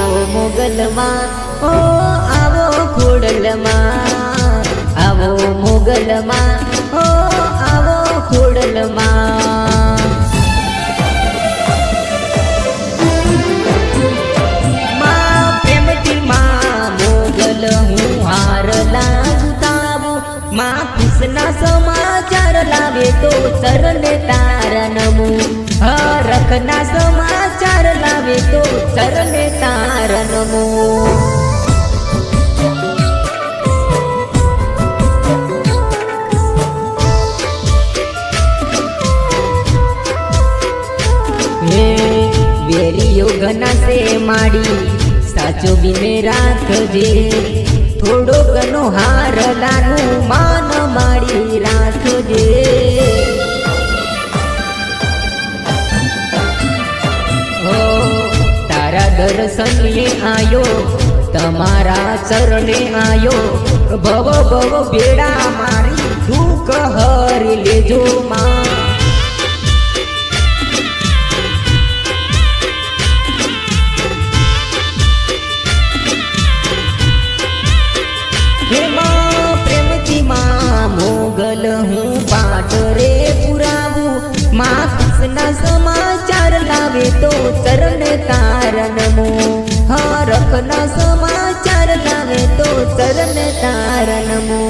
आवो मोगल मां ओ आवो खोडल मां आवो मोगल मां ओ आवो खोडल मां मां प्रेमती मां मोगल हूँ हार लागतावो मां कृष्णा समाचार लावे तो चरणे तारा नमो हरखना समाचार लावे तो चरणे तारा नमो वेरियो घना से माड़ी साचो बिने राखजे थोड़ो घनो हार लानु मान माड़ी राखजे तारा दर्शन ले आयो तमारा चरणे आयो भव भव बेड़ा मारी दुख हरी लेजो मां मोगल हूँ पाट रे पुरावू माँ कृष्णा समाचार लावे तो चरण तारण मो हरखना समाचार लावे तो चरण तारण मो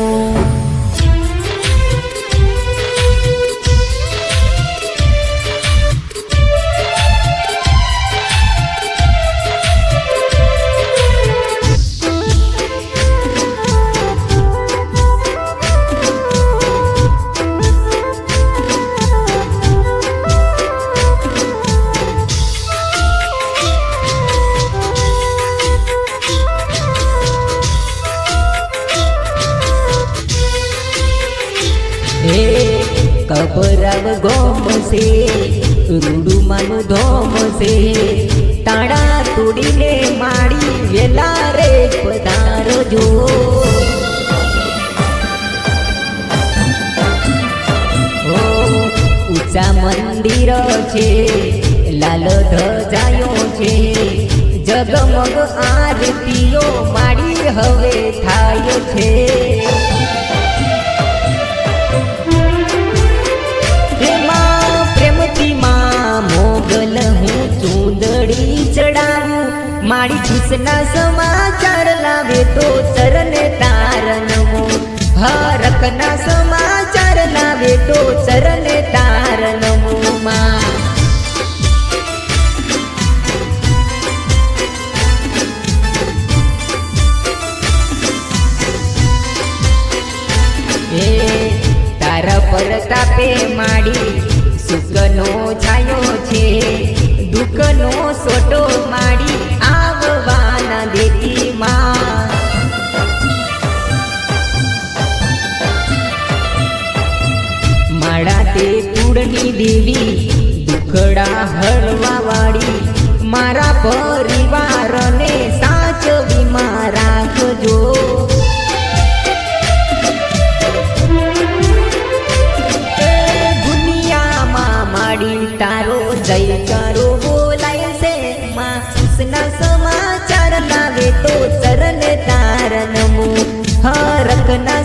कबराव गोम से रूडू मानु धोम से ताड़ा तोड़ी ने माड़ी वेला रे पधार जो ऊंचा मंदिर छे लाल ध्वजायो छे जगमग आरतीओ माड़ी हवे थाय छे मोगल हूँ चूंदड़ी चढ़ावू माड़ी कृष्णा समाचार लावे तो चरण तारण मो हरखना समाचार लावे तो चरण तारण मो मां तारा परतापे माड़ी सुखनो छायो छे दुखनो सोटो माड़ी आववाना देती मां माड़ा ते तुड़नी देवी दुखड़ा हरवा वाड़ी मारा परिवार ने साचवी मां राखजो तारो जयकारो बोलाय से मां कृष्णा समाचार लावे तो चरण तारण मो हरखना